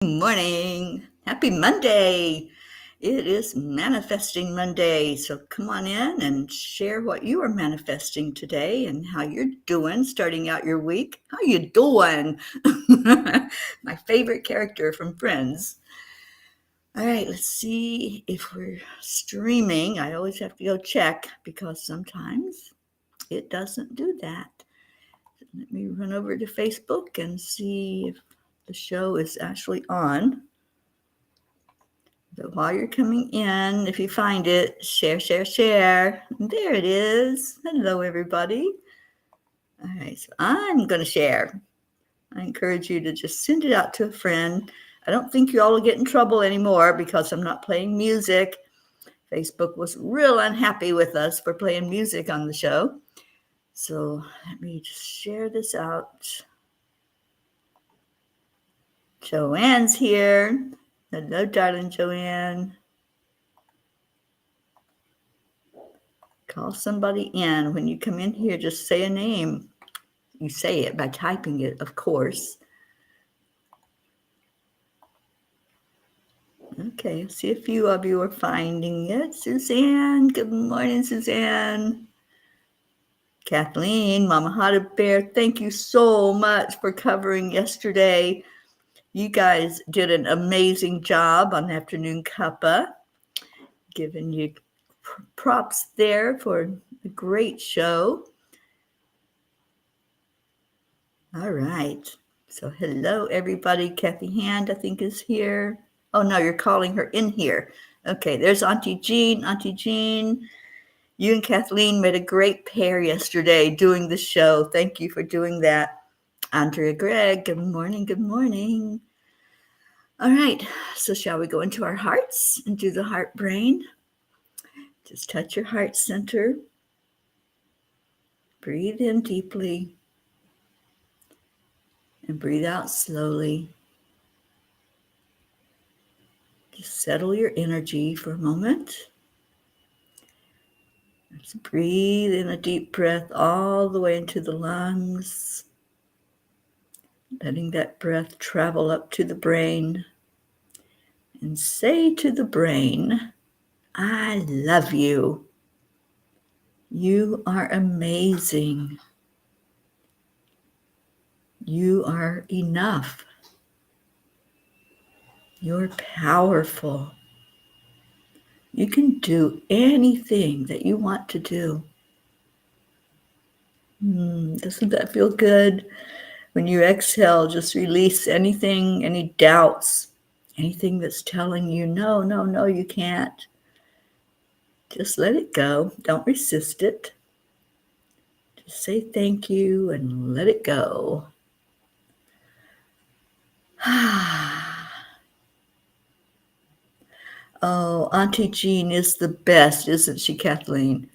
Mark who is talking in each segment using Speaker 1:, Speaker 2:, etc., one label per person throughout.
Speaker 1: Morning. Happy Monday. It is Manifesting Monday. So come on in and share what you are manifesting today and how you're doing starting out your week. How you doing? My favorite character from Friends. All right, let's see if we're streaming. I always have to go check because sometimes it doesn't do that. Let me run over to Facebook and see if the show is actually on. So while you're coming in, if you find it, share, share, share. There it is. Hello, everybody. All right, so I'm going to share. I encourage you to just send it out to a friend. I don't think you all will get in trouble anymore because I'm not playing music. Facebook was real unhappy with us for playing music on the show. So let me just share this out. Joanne's here. Hello, darling Joanne. Call somebody in. When you come in here, just say a name. You say it by typing it, of course. Okay, see a few of you are finding it. Suzanne, good morning, Suzanne. Kathleen, Mama Hot Bear, thank you so much for covering yesterday. You guys did an amazing job on Afternoon Cuppa. Giving you props there for a great show. All right. So hello, everybody. Kathy Hand, I think, is here. Oh, no, you're calling her in here. Okay, there's Auntie Jean. Auntie Jean, you and Kathleen made a great pair yesterday doing the show. Thank you for doing that. Andrea Gregg, good morning, good morning. All right, so shall we go into our hearts and do the heart brain? Just touch your heart center. Breathe in deeply and breathe out slowly. Just settle your energy for a moment. Let's breathe in a deep breath all the way into the lungs, letting that breath travel up to the brain, and say to the brain, I love you. You are amazing. You are enough. You're powerful. You can do anything that you want to do. Doesn't that feel good? When you exhale, just release anything, any doubts, anything that's telling you, no, no, no, you can't. Just let it go. Don't resist it. Just say thank you and let it go. Oh, Auntie Jean is the best, isn't she, Kathleen?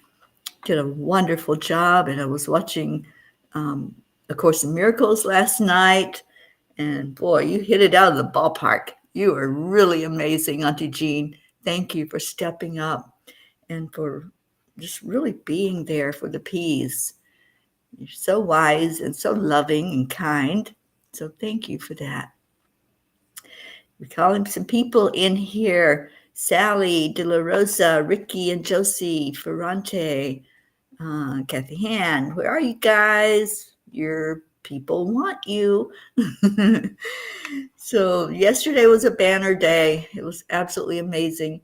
Speaker 1: Did a wonderful job, and I was watching A Course in Miracles last night, and boy, you hit it out of the ballpark. You are really amazing, Auntie Jean. Thank you for stepping up and for just really being there for the P's. You're so wise and so loving and kind. So thank you for that. We're calling some people in here. Sally, De La Rosa, Ricky and Josie, Ferrante, Kathy Han. Where are you guys? Your people want you. So yesterday was a banner day. It was absolutely amazing.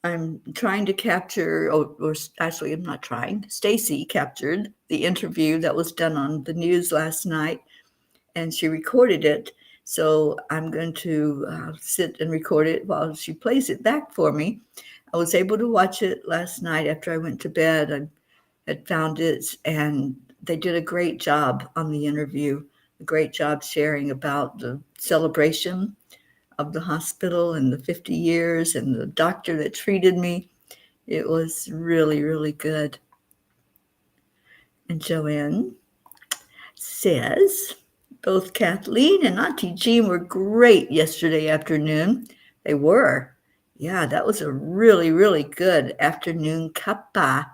Speaker 1: I'm trying to capture, or actually I'm not trying. Stacy captured the interview that was done on the news last night, and she recorded it. So I'm going to sit and record it while she plays it back for me. I was able to watch it last night after I went to bed. I had found it, and they did a great job on the interview, a great job sharing about the celebration of the hospital and the 50 years and the doctor that treated me. It was really, really good. And Joanne says, both Kathleen and Auntie Jean were great yesterday afternoon. They were. Yeah, that was a really, really good afternoon cuppa.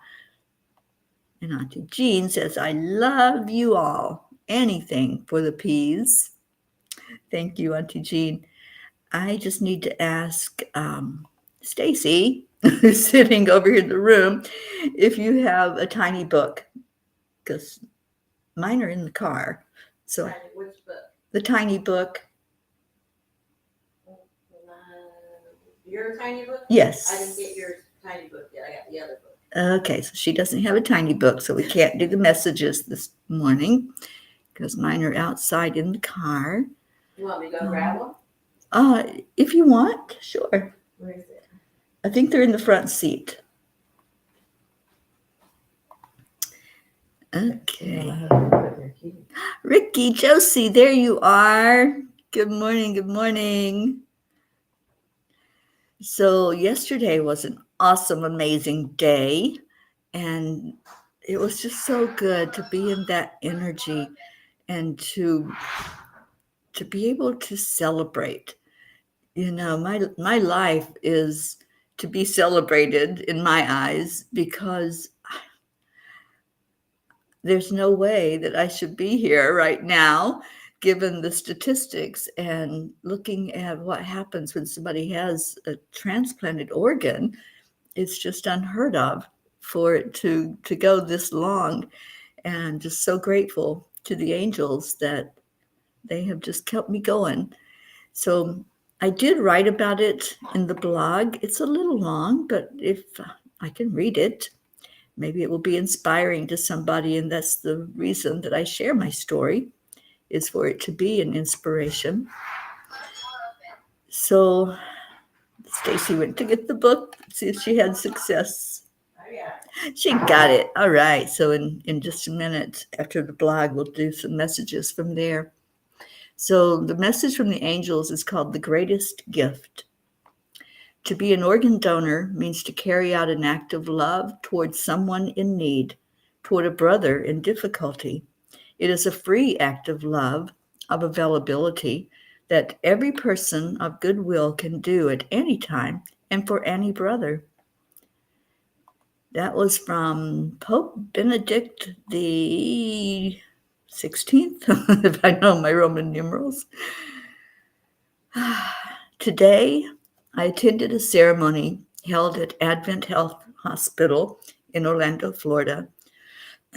Speaker 1: And Auntie Jean says, I love you all. Anything for the peas. Thank you, Auntie Jean. I just need to ask Stacy, who's sitting over here in the room, if you have a tiny book, because mine are in the car. So
Speaker 2: Which book?
Speaker 1: The tiny book.
Speaker 2: Your tiny book?
Speaker 1: Yes.
Speaker 2: I didn't get your tiny book yet. I got the other book.
Speaker 1: Okay, so she doesn't have a tiny book, so we can't do the messages this morning because mine are outside in the car.
Speaker 2: You want me to go grab them?
Speaker 1: If you want, sure.
Speaker 2: Where is it?
Speaker 1: I think they're in the front seat. Okay. Ricky, Josie, there you are. Good morning, good morning. So yesterday was an awesome, amazing day, and it was just so good to be in that energy and to be able to celebrate. You know, my life is to be celebrated in my eyes because there's no way that I should be here right now, given the statistics and looking at what happens when somebody has a transplanted organ. It's just unheard of for it to go this long, and just so grateful to the angels that they have just kept me going. So I did write about it in the blog. It's a little long, but if I can read it, maybe it will be inspiring to somebody, and that's the reason that I share my story, is for it to be an inspiration. So Stacy went to get the book, see if she had success. She got it. All right. So in just a minute after the blog, we'll do some messages from there. So the message from the angels is called The Greatest Gift. To be an organ donor means to carry out an act of love towards someone in need, toward a brother in difficulty. It is a free act of love, of availability, that every person of goodwill can do at any time and for any brother. That was from Pope Benedict the 16th, if I know my Roman numerals. Today, I attended a ceremony held at Advent Health Hospital in Orlando, Florida.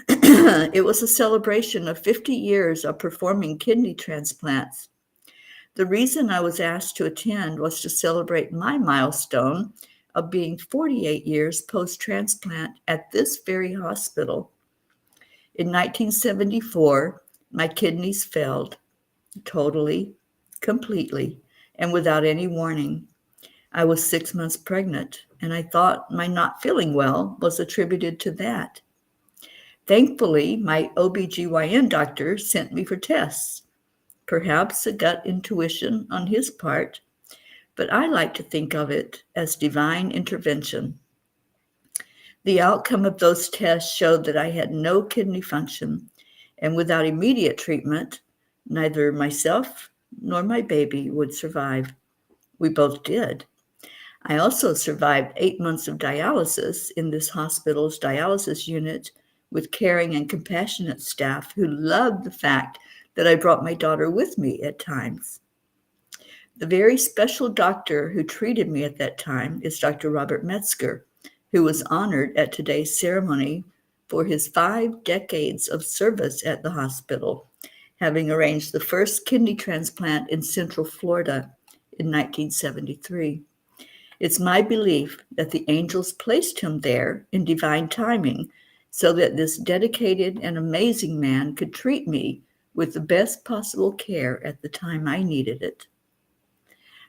Speaker 1: It was a celebration of 50 years of performing kidney transplants. The reason I was asked to attend was to celebrate my milestone of being 48 years post-transplant at this very hospital. In 1974, my kidneys failed totally, completely, and without any warning. I was 6 months pregnant, and I thought my not feeling well was attributed to that. Thankfully, my OBGYN doctor sent me for tests, perhaps a gut intuition on his part, but I like to think of it as divine intervention. The outcome of those tests showed that I had no kidney function, and without immediate treatment, neither myself nor my baby would survive. We both did. I also survived 8 months of dialysis in this hospital's dialysis unit with caring and compassionate staff who loved the fact that I brought my daughter with me at times. The very special doctor who treated me at that time is Dr. Robert Metzger, who was honored at today's ceremony for his 5 decades of service at the hospital, having arranged the first kidney transplant in Central Florida in 1973. It's my belief that the angels placed him there in divine timing so that this dedicated and amazing man could treat me with the best possible care at the time I needed it.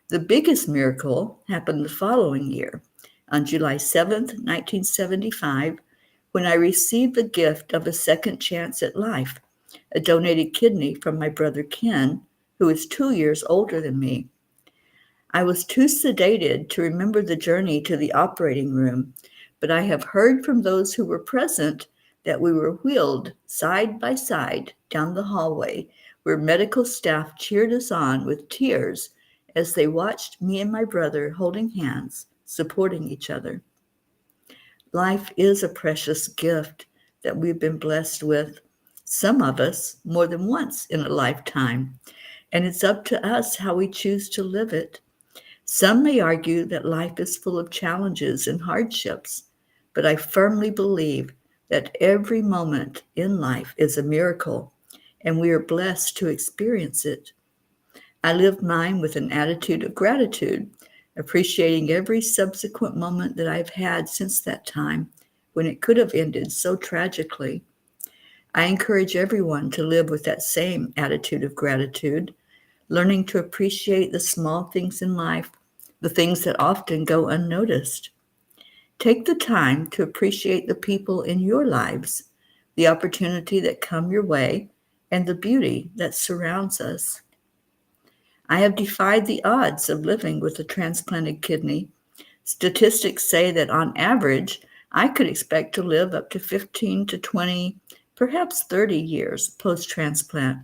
Speaker 1: The biggest miracle happened the following year, on July 7th, 1975, when I received the gift of a second chance at life, a donated kidney from my brother Ken, who is 2 years older than me. I was too sedated to remember the journey to the operating room, but I have heard from those who were present that we were wheeled side by side down the hallway, where medical staff cheered us on with tears as they watched me and my brother holding hands, supporting each other. Life is a precious gift that we've been blessed with, some of us more than once in a lifetime, and it's up to us how we choose to live it. Some may argue that life is full of challenges and hardships, but I firmly believe that every moment in life is a miracle, and we are blessed to experience it. I live mine with an attitude of gratitude, appreciating every subsequent moment that I've had since that time when it could have ended so tragically. I encourage everyone to live with that same attitude of gratitude, learning to appreciate the small things in life, the things that often go unnoticed. Take the time to appreciate the people in your lives, the opportunity that come your way, and the beauty that surrounds us. I have defied the odds of living with a transplanted kidney. Statistics say that on average, I could expect to live up to 15 to 20, perhaps 30 years post transplant.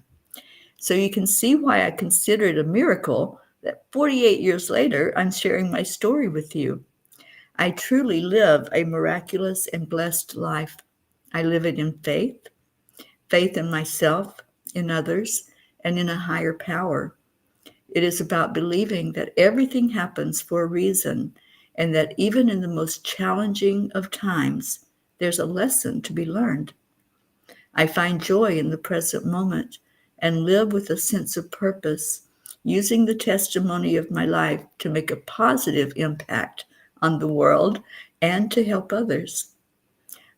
Speaker 1: So you can see why I consider it a miracle that 48 years later, I'm sharing my story with you. I truly live a miraculous and blessed life. I live it in faith, faith in myself, in others, and in a higher power. It is about believing that everything happens for a reason and that even in the most challenging of times, there's a lesson to be learned. I find joy in the present moment and live with a sense of purpose, using the testimony of my life to make a positive impact on the world and to help others.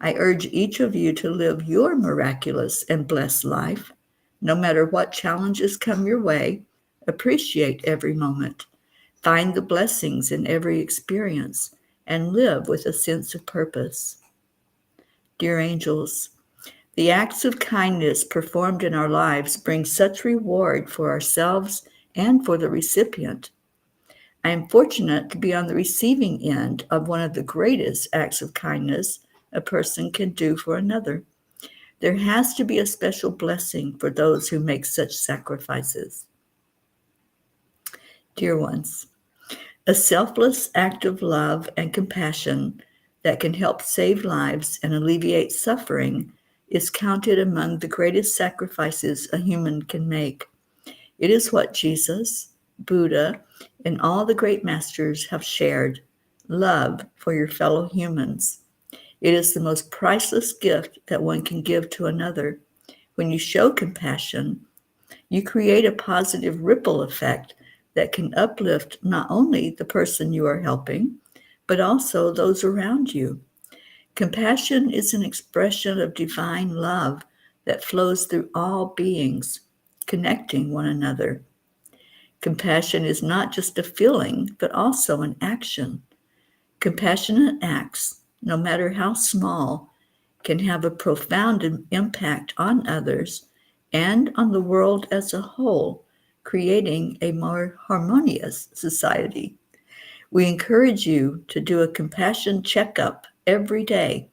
Speaker 1: I urge each of you to live your miraculous and blessed life. No matter what challenges come your way, appreciate every moment. Find the blessings in every experience and live with a sense of purpose. Dear angels, the acts of kindness performed in our lives bring such reward for ourselves and for the recipient. I am fortunate to be on the receiving end of one of the greatest acts of kindness a person can do for another. There has to be a special blessing for those who make such sacrifices. Dear ones, a selfless act of love and compassion that can help save lives and alleviate suffering is counted among the greatest sacrifices a human can make. It is what Jesus, Buddha, and all the great masters have shared: love for your fellow humans. It is the most priceless gift that one can give to another. When you show compassion, you create a positive ripple effect that can uplift not only the person you are helping, but also those around you. Compassion is an expression of divine love that flows through all beings, connecting one another. Compassion is not just a feeling, but also an action. Compassionate acts, no matter how small, can have a profound impact on others and on the world as a whole, creating a more harmonious society. We encourage you to do a compassion checkup every day.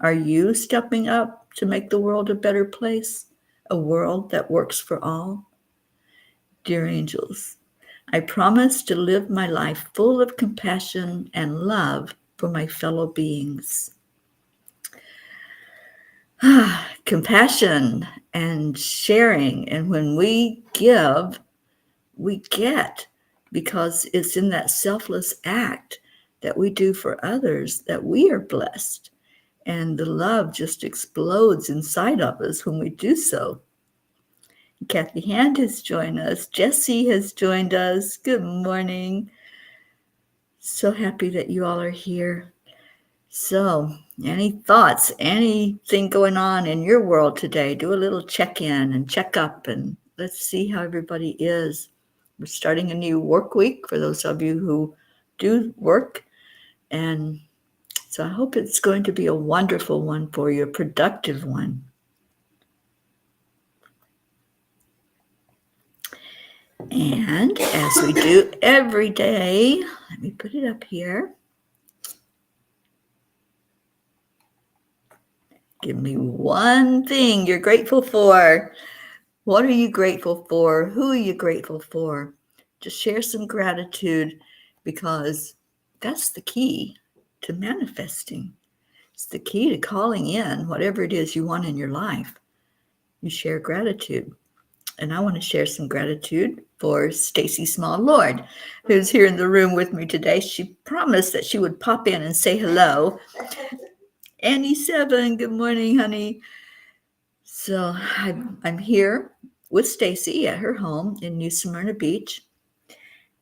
Speaker 1: Are you stepping up to make the world a better place, a world that works for all? Dear angels, I promise to live my life full of compassion and love for my fellow beings. Compassion and sharing. And when we give, we get, because it's in that selfless act that we do for others that we are blessed. And the love just explodes inside of us when we do so. Kathy Hand has joined us. Jessie has joined us. Good morning. So happy that you all are here. So, any thoughts, anything going on in your world today? Do a little check-in and check up, and let's see how everybody is. We're starting a new work week for those of you who do work, and so I hope it's going to be a wonderful one for you, a productive one. And as we do every day, let me put it up here. Give me one thing you're grateful for. What are you grateful for? Who are you grateful for? Just share some gratitude, because that's the key to manifesting. It's the key to calling in whatever it is you want in your life. You share gratitude. And I want to share some gratitude for Stacy Small Lord, who's here in the room with me today. She promised that she would pop in and say hello. Annie Seven, good morning, honey. So I'm here with Stacy at her home in New Smyrna Beach.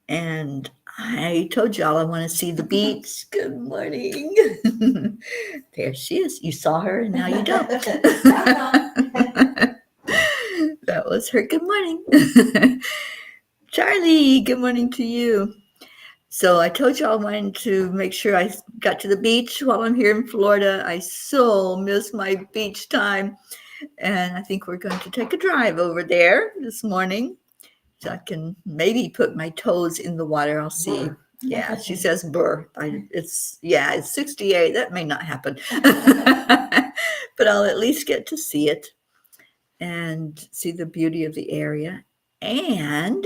Speaker 1: And I told y'all I want to see the beach. Good morning. There she is. You saw her and now you don't. That was her good morning. Charlie, good morning to you. So I told you I wanted to make sure I got to the beach while I'm here in Florida. I so miss my beach time. And I think we're going to take a drive over there this morning. So I can maybe put my toes in the water. I'll see. Yeah, she says burr. It's 68. That may not happen. But I'll at least get to see it and see the beauty of the area and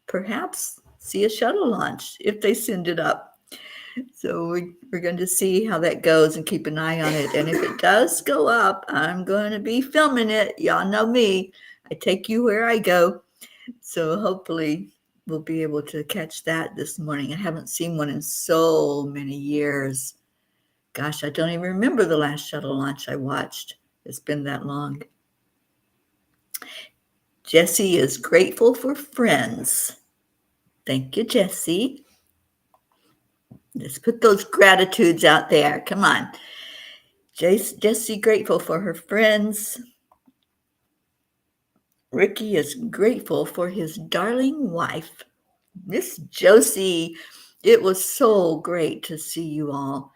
Speaker 1: perhaps see a shuttle launch if they send it up. So we're going to see how that goes and keep an eye on it. And if it does go up, I'm going to be filming it. Y'all know me. I take you where I go. So hopefully we'll be able to catch that this morning. I haven't seen one in so many years. Gosh, I don't even remember the last shuttle launch I watched. It's been that long. Jessie is grateful for friends. Thank you, Jessie. Let's put those gratitudes out there. Come on. Jessie grateful for her friends. Ricky is grateful for his darling wife, Miss Josie. It was so great to see you all.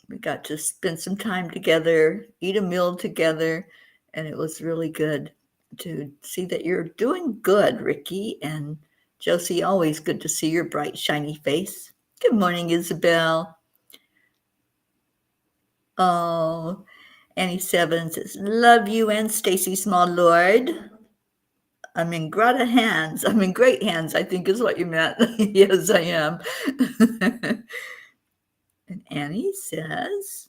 Speaker 1: We got to spend some time together, eat a meal together, and it was really good to see that you're doing good, Ricky. And Josie, always good to see your bright, shiny face. Good morning, Isabel. Oh, Annie Seven says, love you and Stacy Small Lord. I'm in great hands. I'm in great hands, I think is what you meant. Yes, I am. And Annie says,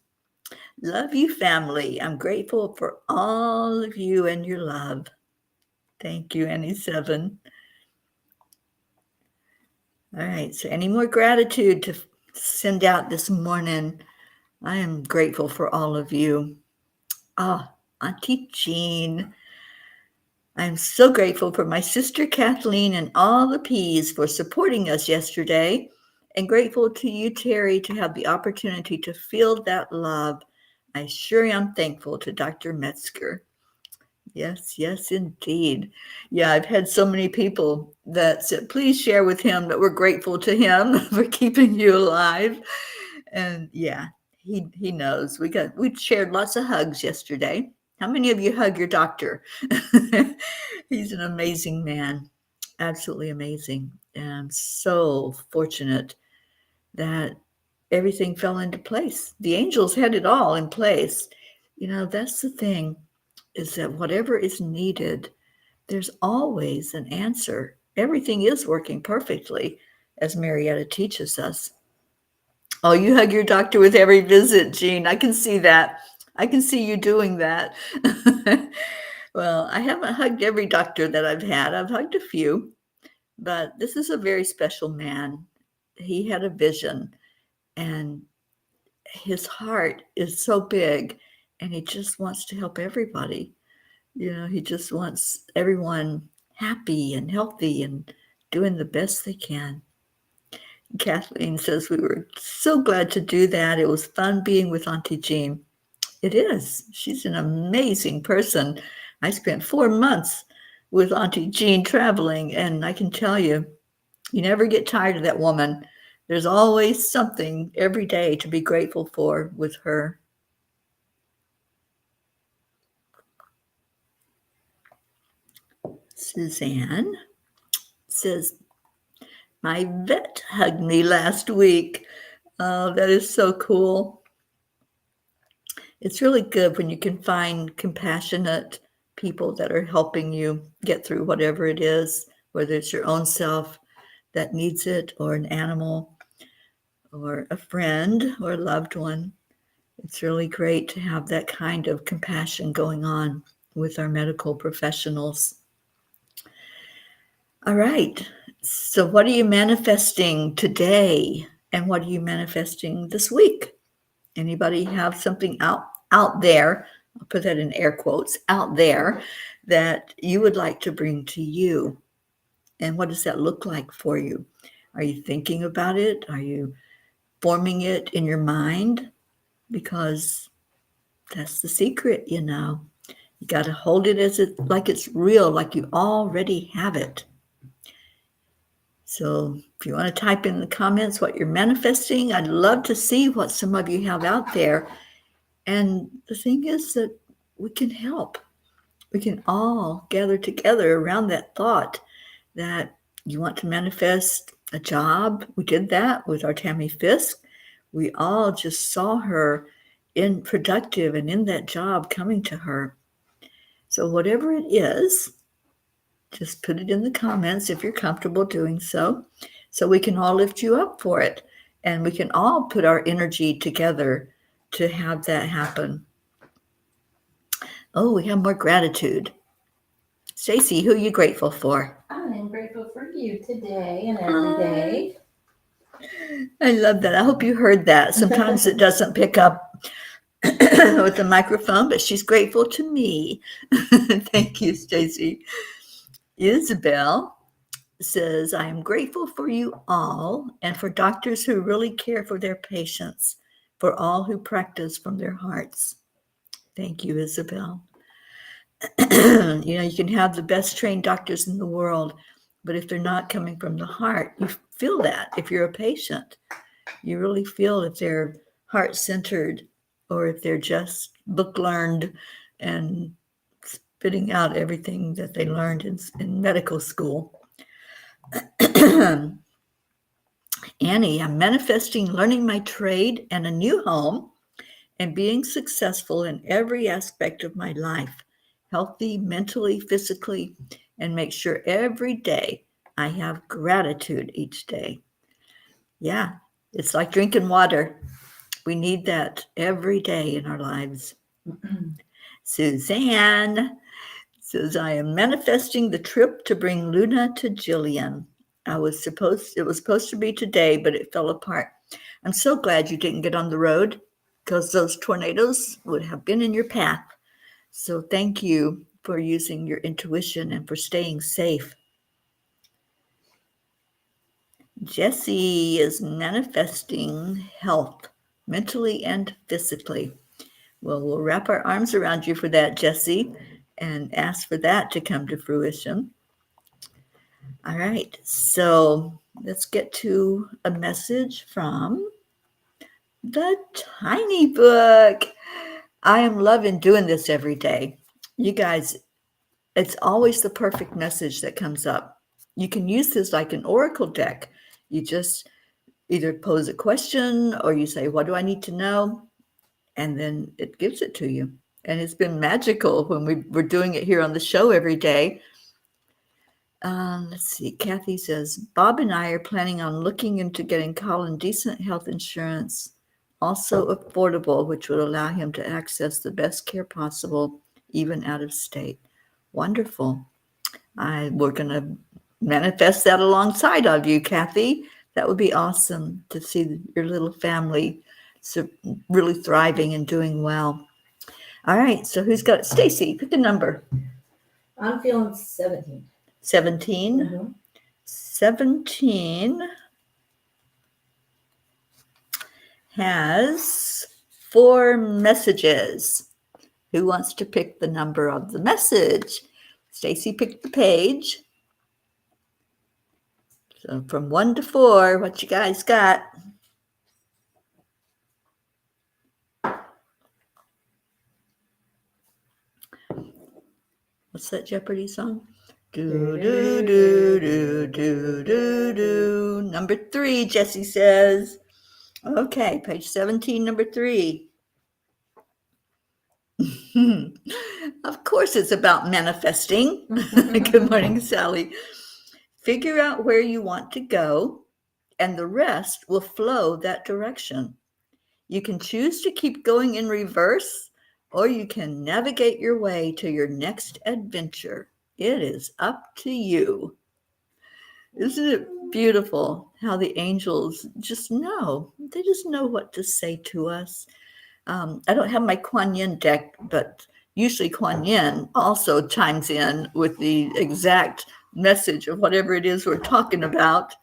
Speaker 1: love you, family. I'm grateful for all of you and your love. Thank you, Annie Seven. All right, so any more gratitude to send out this morning? I am grateful for all of you. Auntie Jean. I'm so grateful for my sister Kathleen and all the P's for supporting us yesterday, and grateful to you, Teri, to have the opportunity to feel that love. I sure am thankful to Dr. Metzger. Yes, indeed. Yeah, I've had so many people that said, please share with him that we're grateful to him for keeping you alive. And yeah, he knows. We shared lots of hugs yesterday. How many of you hug your doctor? He's an amazing man, absolutely amazing. And I'm so fortunate that everything fell into place. The angels had it all in place. You know, that's the thing, is that whatever is needed, there's always an answer. Everything is working perfectly, as Marietta teaches us. Oh, you hug your doctor with every visit, Jean. I can see that. I can see you doing that. Well, I haven't hugged every doctor that I've had. I've hugged a few, but this is a very special man. He had a vision, and his heart is so big, and he just wants to help everybody. You know, he just wants everyone happy and healthy and doing the best they can. Kathleen says, we were so glad to do that. It was fun being with Auntie Jean. It is. She's an amazing person. I spent 4 months with Auntie Jean traveling, and I can tell you, you never get tired of that woman. There's always something every day to be grateful for with her. Suzanne says, my vet hugged me last week. Oh, that is so cool. It's really good when you can find compassionate people that are helping you get through whatever it is, whether it's your own self that needs it, or an animal, or a friend, or a loved one. It's really great to have that kind of compassion going on with our medical professionals. All right. So, what are you manifesting today? And what are you manifesting this week? Anybody have something out there? I'll put that in air quotes, out there, that you would like to bring to you. And what does that look like for you? Are you thinking about it? Are you forming it in your mind? Because that's the secret, you know. You got to hold it as it like it's real, like you already have it. So if you want to type in the comments what you're manifesting, I'd love to see what some of you have out there. And the thing is that we can help. We can all gather together around that thought that you want to manifest a job. We did that with our Tammy Fisk. We all just saw her in productive and in that job coming to her. So whatever it is, just put it in the comments if you're comfortable doing so we can all lift you up for it. And we can all put our energy together to have that happen. Oh, we have more gratitude. Stacy, who are you grateful for?
Speaker 2: I am grateful for you today and every day.
Speaker 1: I love that. I hope you heard that. Sometimes it doesn't pick up with the microphone, but she's grateful to me. Thank you, Stacy. Isabel says, I am grateful for you all and for doctors who really care for their patients, for all who practice from their hearts. Thank you, Isabel. You know, you can have the best trained doctors in the world, but if they're not coming from the heart, you feel that. If you're a patient, you really feel if they're heart-centered or if they're just book-learned and spitting out everything that they learned in medical school. Annie, I'm manifesting learning my trade and a new home and being successful in every aspect of my life, healthy, mentally, physically, and make sure every day I have gratitude each day. Yeah, it's like drinking water. We need that every day in our lives. Suzanne says, I am manifesting the trip to bring Luna to Jillian. It was supposed to be today, but it fell apart. I'm so glad you didn't get on the road because those tornadoes would have been in your path. So thank you for using your intuition and for staying safe. Jessie is manifesting health, mentally and physically. Well, we'll wrap our arms around you for that, Jessie, and ask for that to come to fruition. All right, so let's get to a message from the Tiny Book. I am loving doing this every day. You guys, it's always the perfect message that comes up. You can use this like an oracle deck. You just either pose a question or you say, what do I need to know? And then it gives it to you. And it's been magical when we're doing it here on the show every day. Let's see. Kathy says, Bob and I are planning on looking into getting Colin decent health insurance, also affordable, which would allow him to access the best care possible, even out of state. Wonderful. We're going to manifest that alongside of you, Kathy. That would be awesome to see your little family really thriving and doing well. All right. So who's got it? Stacy, pick a number.
Speaker 2: I'm feeling 17.
Speaker 1: 17?
Speaker 2: Mm-hmm.
Speaker 1: 17 has 4 messages. Who wants to pick the number of the message? Stacy picked the page. So from 1 to 4, what you guys got? What's that Jeopardy song? Do, do, do, do, do, do, do. Number 3, Jessie says. Okay, page 17, number 3. Of course, it's about manifesting. Good morning, Sally. Figure out where you want to go, and the rest will flow that direction. You can choose to keep going in reverse, or you can navigate your way to your next adventure. It is up to you. Isn't it beautiful how the angels just know? They just know what to say to us. I don't have my Kuan Yin deck, but usually Kuan Yin also chimes in with the exact message of whatever it is we're talking about.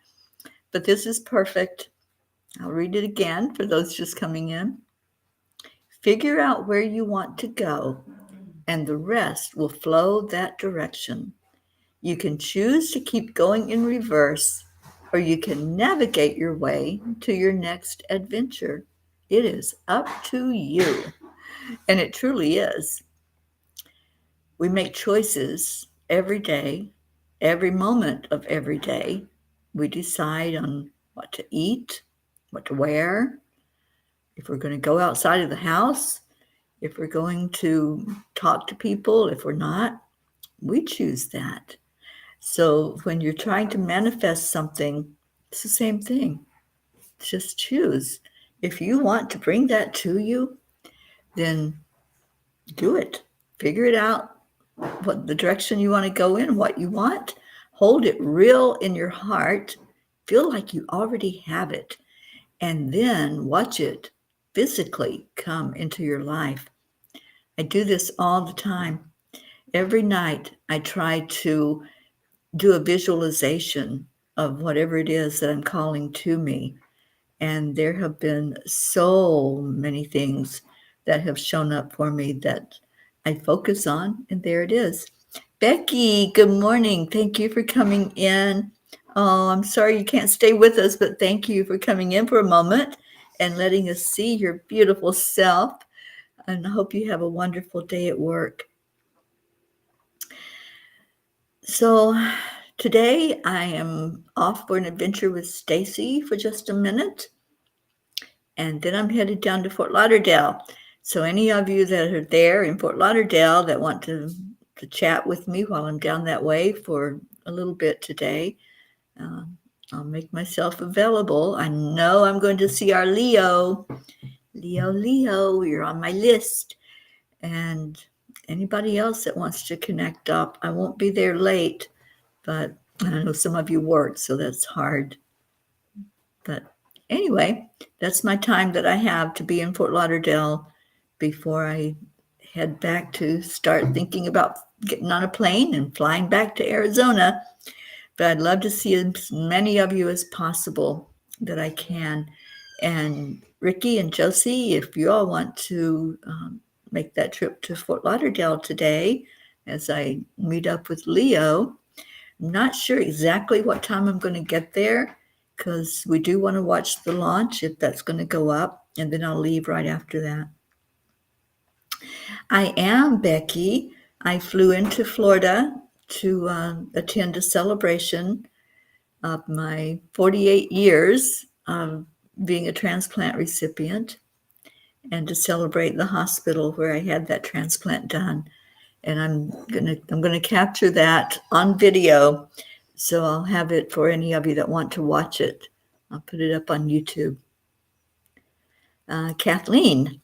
Speaker 1: But this is perfect. I'll read it again for those just coming in. Figure out where you want to go, and the rest will flow that direction. You can choose to keep going in reverse, or you can navigate your way to your next adventure. It is up to you. And it truly is. We make choices every day, every moment of every day. We decide on what to eat, what to wear, if we're going to go outside of the house, if we're going to talk to people, if we're not. We choose that. So when you're trying to manifest something, it's the same thing. Just choose. If you want to bring that to you, then do it. Figure it out, what the direction you want to go in, what you want. Hold it real in your heart. Feel like you already have it. And then watch it physically come into your life. I do this all the time. Every night, I try to do a visualization of whatever it is that I'm calling to me. And there have been so many things that have shown up for me that I focus on, and there it is. Becky, good morning. Thank you for coming in. Oh, I'm sorry you can't stay with us, but thank you for coming in for a moment and letting us see your beautiful self. And I hope you have a wonderful day at work. So today I am off for an adventure with Stacy for just a minute, and then I'm headed down to Fort Lauderdale. So any of you that are there in Fort Lauderdale that want to chat with me while I'm down that way for a little bit today, uh, I'll make myself available. I know I'm going to see our Leo. Leo, you're on my list. And anybody else that wants to connect up, I won't be there late, but I know some of you work, so that's hard. But anyway, that's my time that I have to be in Fort Lauderdale before I head back to start thinking about getting on a plane and flying back to Arizona. But I'd love to see as many of you as possible that I can. And Ricky and Josie, if you all want to make that trip to Fort Lauderdale today as I meet up with Leo, I'm not sure exactly what time I'm going to get there because we do want to watch the launch if that's going to go up, and then I'll leave right after that. I am Becky. I flew into Florida to attend a celebration of my 48 years of being a transplant recipient and to celebrate the hospital where I had that transplant done. And I'm gonna capture that on video, so I'll have it for any of you that want to watch it. I'll put it up on YouTube. Kathleen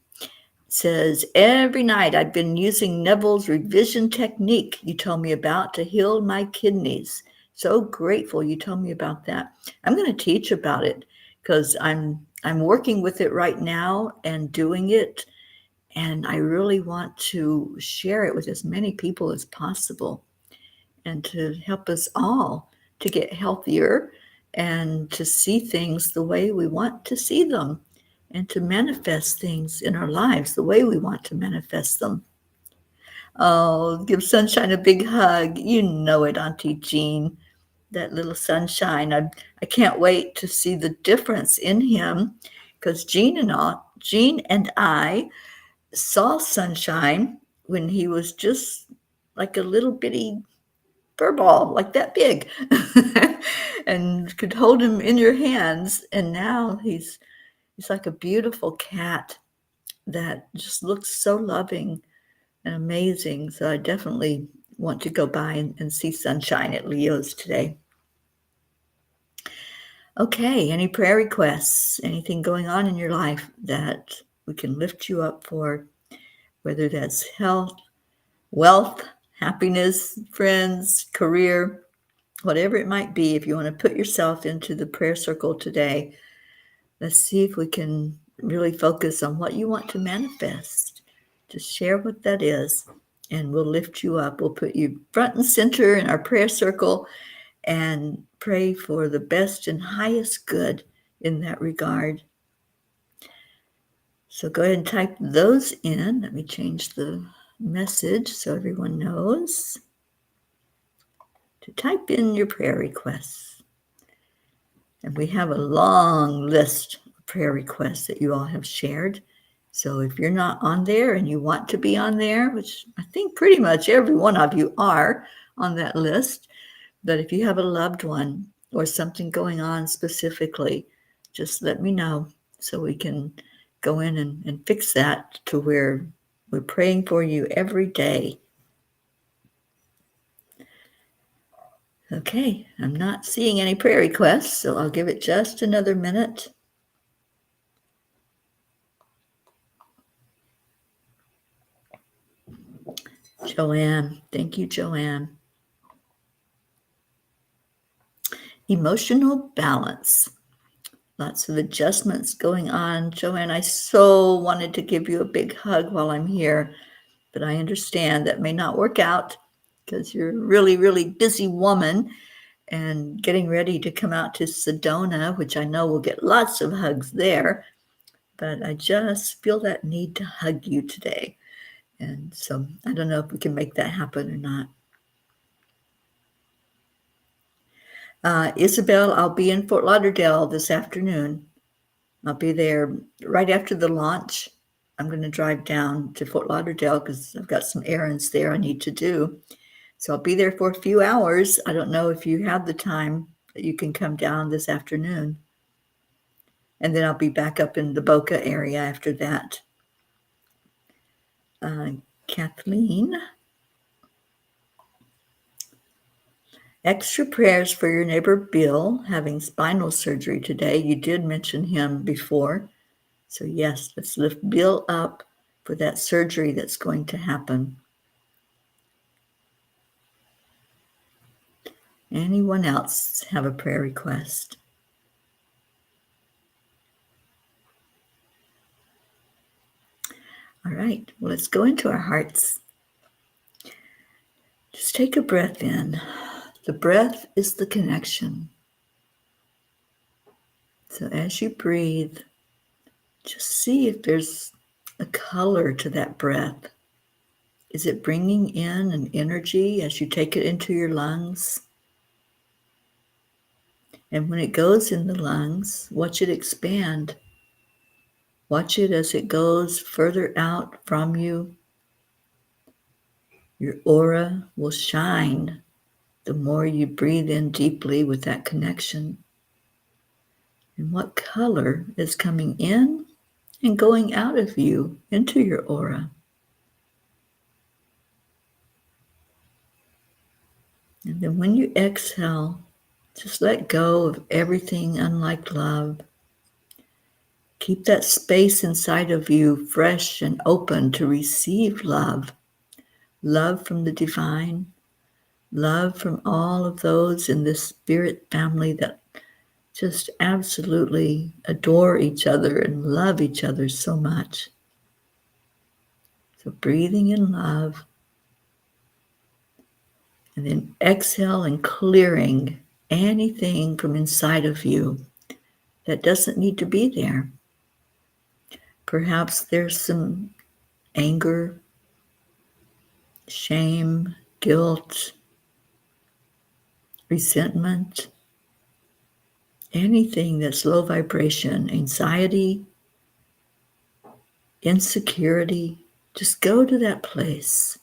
Speaker 1: says, every night I've been using Neville's revision technique you told me about to heal my kidneys. So grateful you told me about that. I'm going to teach about it because I'm working with it right now and doing it, and I really want to share it with as many people as possible and to help us all to get healthier and to see things the way we want to see them and to manifest things in our lives the way we want to manifest them. Oh, give Sunshine a big hug. You know it, Auntie Jean. That little sunshine. I can't wait to see the difference in him because Jean and I saw Sunshine when he was just like a little bitty fur ball, like that big, and could hold him in your hands. And now he's like a beautiful cat that just looks so loving and amazing. So I definitely want to go by and see Sunshine at Leo's today. Okay, any prayer requests? Anything going on in your life that we can lift you up for, whether that's health, wealth, happiness, friends, career, whatever it might be, if you want to put yourself into the prayer circle today, let's see if we can really focus on what you want to manifest. Just share what that is, and we'll lift you up. We'll put you front and center in our prayer circle and pray for the best and highest good in that regard. So go ahead and type those in. Let me change the message so everyone knows to type in your prayer requests. And we have a long list of prayer requests that you all have shared. So if you're not on there and you want to be on there, which I think pretty much every one of you are on that list, but if you have a loved one or something going on specifically, just let me know so we can go in and fix that to where we're praying for you every day. Okay, I'm not seeing any prayer requests, so I'll give it just another minute. Joanne, thank you, Joanne. Emotional balance. Lots of adjustments going on. Joanne, I so wanted to give you a big hug while I'm here, but I understand that may not work out because you're a really, really busy woman and getting ready to come out to Sedona, which I know will get lots of hugs there. But I just feel that need to hug you today. And so I don't know if we can make that happen or not. Isabel, I'll be in Fort Lauderdale this afternoon. I'll be there right after the launch. I'm going to drive down to Fort Lauderdale because I've got some errands there I need to do. So I'll be there for a few hours. I don't know if you have the time that you can come down this afternoon. And then I'll be back up in the Boca area after that. Kathleen. Extra prayers for your neighbor Bill having spinal surgery today. You did mention him before. So yes, let's lift Bill up for that surgery that's going to happen. Anyone else have a prayer request? All right, well, let's go into our hearts. Just take a breath in. The breath is the connection. So as you breathe, just see if there's a color to that breath. Is it bringing in an energy as you take it into your lungs? And when it goes in the lungs, watch it expand. Watch it as it goes further out from you. Your aura will shine the more you breathe in deeply with that connection. And what color is coming in and going out of you into your aura? And then when you exhale, just let go of everything unlike love. Keep that space inside of you fresh and open to receive love. Love from the divine. Love from all of those in this spirit family that just absolutely adore each other and love each other so much. So breathing in love. And then exhale and clearing anything from inside of you that doesn't need to be there. Perhaps there's some anger, shame, guilt, resentment, anything that's low vibration, anxiety, insecurity. Just go to that place.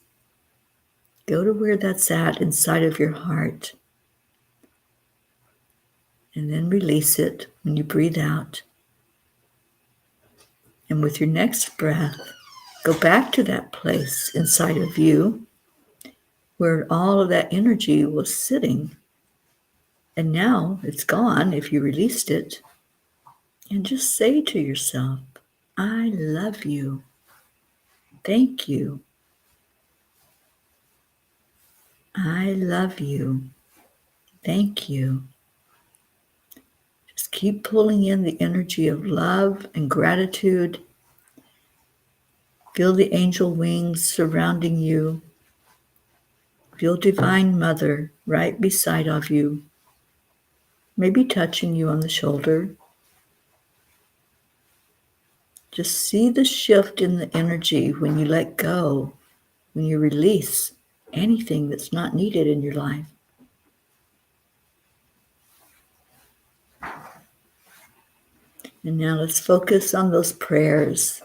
Speaker 1: Go to where that's at inside of your heart. And then release it when you breathe out. And with your next breath, go back to that place inside of you where all of that energy was sitting. And now it's gone if you released it. And just say to yourself, I love you. Thank you. I love you. Thank you. Just keep pulling in the energy of love and gratitude. Feel the angel wings surrounding you. Feel Divine Mother right beside of you, maybe touching you on the shoulder. Just see the shift in the energy when you let go, when you release anything that's not needed in your life. And now let's focus on those prayers.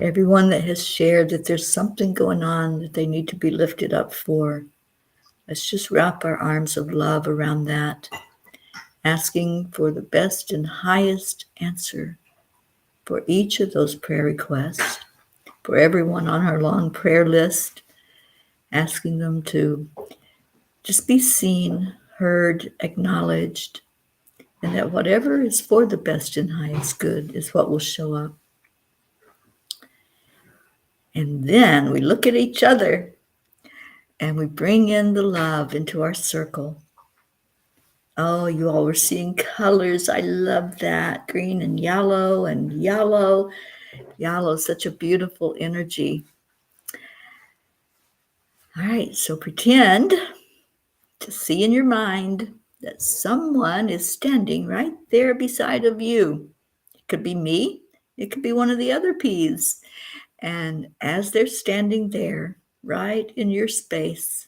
Speaker 1: Everyone that has shared that there's something going on that they need to be lifted up for. Let's just wrap our arms of love around that, asking for the best and highest answer for each of those prayer requests, for everyone on our long prayer list, asking them to just be seen, heard, acknowledged, and that whatever is for the best and highest good is what will show up. And then we look at each other and we bring in the love into our circle. Oh, you all were seeing colors. I love that. Green and yellow and yellow. Yellow is such a beautiful energy. All right, so pretend to see in your mind that someone is standing right there beside of you. It could be me. It could be one of the other P's. And as they're standing there, right in your space,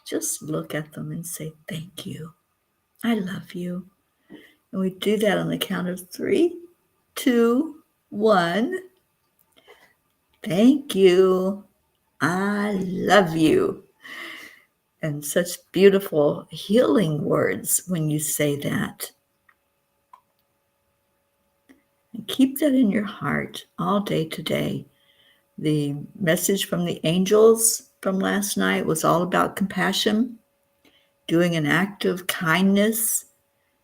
Speaker 1: just look at them and say, thank you. I love you. And we do that on the count of 3, 2, 1. Thank you. I love you. And such beautiful healing words when you say that. And keep that in your heart all day today. The message from the angels from last night was all about compassion, doing an act of kindness,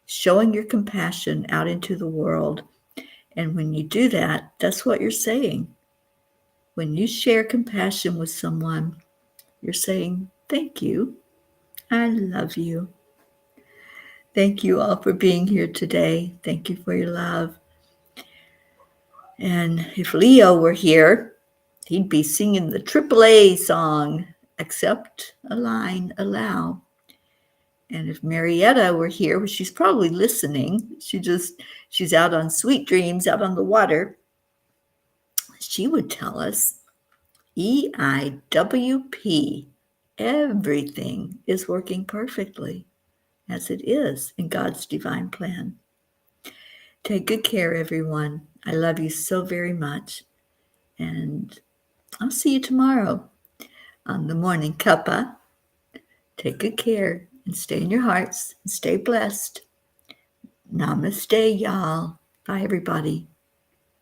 Speaker 1: showing your compassion out into the world. And when you do that, that's what you're saying. When you share compassion with someone, you're saying, thank you. I love you. Thank you all for being here today. Thank you for your love. And if Leo were here, he'd be singing the AAA song, Accept, Align, Allow. And if Marietta were here, well, she's probably listening. She's out on sweet dreams, out on the water. She would tell us, EIWP, everything is working perfectly as it is in God's divine plan. Take good care, everyone. I love you so very much. And I'll see you tomorrow on the Morning Cuppa. Take good care and stay in your hearts and stay blessed. Namaste, y'all. Bye, everybody.